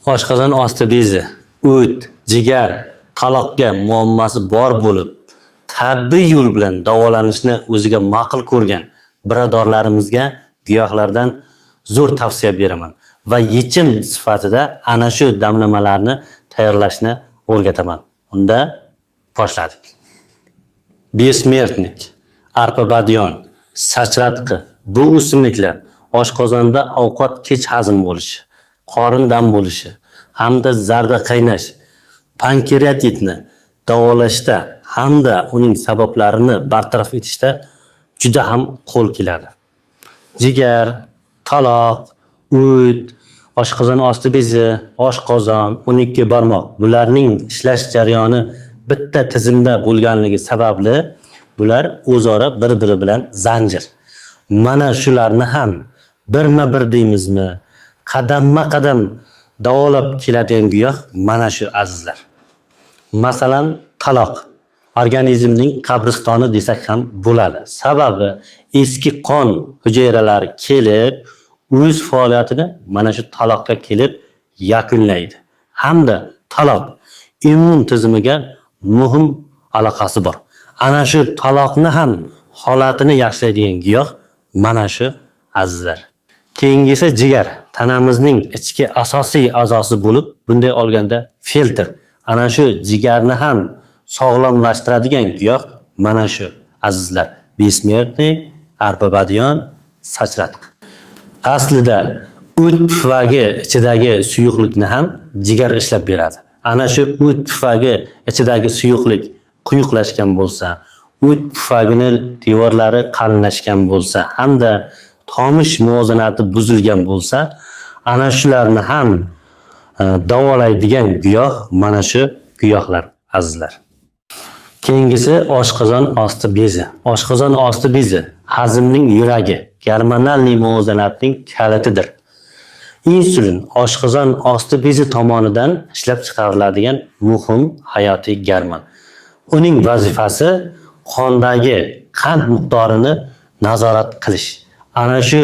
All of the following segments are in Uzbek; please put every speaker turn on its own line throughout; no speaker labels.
Oshqozon osti bezi, o't, jigar, taloqqa muammosi bor bo'lib, tabiiy yo'l bilan davolanishni o'ziga ma'qul ko'rgan birodarlarimizga giyohlardan zo'r tavsiya beraman va yechim sifatida ana shu damlamalarni tayyorlashni o'rgataman. Unda boshladik. Besmertnik, arpa badyon, sachratqi bu o'simliklar oshqozonda ovqat kech hazm bo'lishi, qorin dam bo'lishi hamda zarda qaynash, pankreatitni davolashda hamda uning sabablarini bartaraf etishda juda ham qo'l keladi. Jigar, taloq, o't, oshqozon osti bezi, oshqozon, 12 barmoq bularning ishlash jarayoni bitta tizimda bo'lganligi sababli bular o'zaro bir-biri bilan zanjir. Mana shularni ham birma-bir deymizmi, qadamma-qadam davolab keladigan giyoh mana shu azizlar. Masalan, taloq organizmning qabristoni desak ham bo'ladi. Sababi eski qon hujayralari kelib, o'z faoliyatini mana shu taloqqa kelib yakunlaydi. Hamda taloq immun tizimiga muhim aloqasi bor. Ana shu taloqni ham holatini yaxshilaydigan giyoh mana shu azizlar. Keyingisi jigar, tanamizning ichki asosiy a'zosi bo'lib, bunday olganda filtr. Ana shu jigarni ham sog'lomlashtiradigan giyoh mana shu azizlar. Besmertnik, arpa badyon, sachratqi. Aslida o't pufagi ichidagi suyuqlikni ham jigar ishlab beradi. Ana shu o't pufagi ichidagi suyuqlik quyuqlashgan bo'lsa, o't pufagini devorlari qalinlashgan bo'lsa, hamda tomish muvozanati buzilgan bo'lsa, ana shularni ham davolaydigan giyoh mana shu giyohlar azizlar. Keyingisi oshqozon osti bezi. Oshqozon osti bezi hazmning yuragi, gormonal muvozanatning kalitidir. Insulin oshqozon osti bezi tomonidan ishlab chiqariladigan muhim hayotiy gormon. Uning vazifasi qondagi qand miqdorini nazorat qilish. Ana shu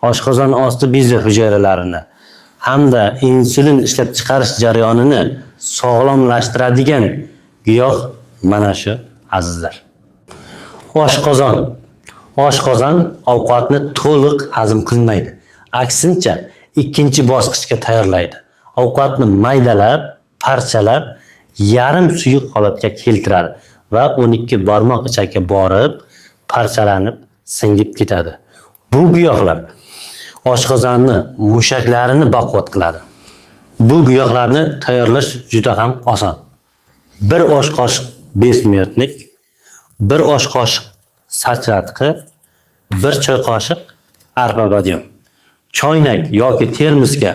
oshqozon osti bezi hujayralarini hamda insulin ishlab chiqarish jarayonini sog'lomlashtiradigan giyoh mana shu azizlar. Oshqozon. Oshqozon ovqatni to'liq hazm qilmaydi. Aksincha, ikkinchi bosqichga tayyorlaydi. Ovqatni maydalab, parchalab, yarim suyuq holatga keltiradi va 12 barmoq ichaga borib, parchalanib, singib ketadi. Bu giyohlar oshqozonni mushaklarini baquvvat qiladi. Bu giyohlarni tayyorlash juda ham oson. 1 osh qoshiq besmertnik, 1 osh qoshiq sachratqi, 1 choy qoshiq arpa badyon. Choynak yoki termosga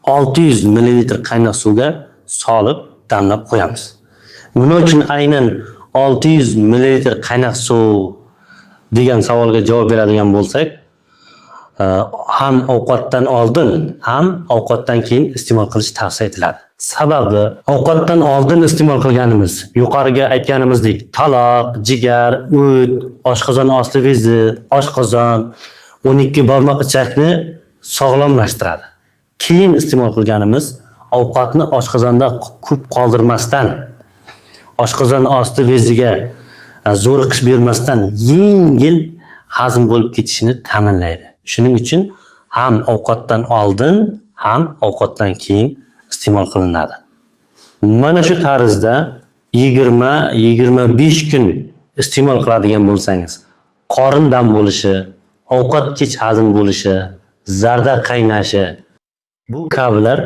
600 ml qaynoq suvga solib damlab qo'yamiz. Nima uchun aynan 600 ml qaynoq suv degan savolga javob beradigan bo'lsak, ham ovqatdan oldin, ham ovqatdan keyin iste'mol qilish tavsiya etiladi. Sababi ovqatdan oldin iste'mol qilganimiz, yuqoriga aytganimizdek, taloq, jigar, o't, oshqozon osti bezi, oshqozon, 12 barmoq ichakni sog'lomlashtiradi. Keyin iste'mol qilganimiz ovqatni oshqozonda ko'p qoldirmasdan, oshqozon osti beziga zo'riqish bermasdan yengil hazm bo'lib ketishini ta'minlaydi. Shuning uchun ham ovqatdan oldin, ham ovqatdan keyin iste'mol qilinadi. Mana shu tarzda 20-25 kun iste'mol qiladigan bo'lsangiz, qorin dam bo'lishi, ovqat kech hazm bo'lishi, zarda qaynashi bu kabilar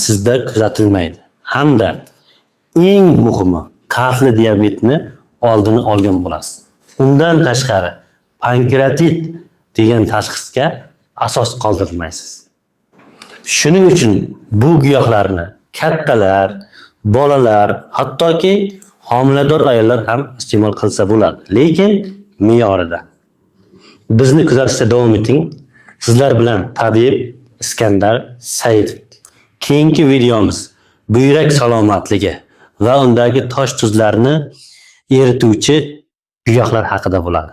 sizda kuzatilmaydi. Hamda eng muhimi, qandli diabetni oldini olgan bo'lasiz. Undan tashqari, pankreatit degan tashxisga asos qoldirmaysiz. Shuning uchun bu giyohlarni kattalar, bolalar, hattoki homilador ayollar ham iste'mol qilsa bo'ladi, lekin me'yorida. Bizni kuzatishda davom eting. Sizlar bilan tabib Iskandar Saidov. Keyingi videomiz buyrak salomatligi va undagi tosh tuzlarni erituvchi giyohlar haqida bo'ladi.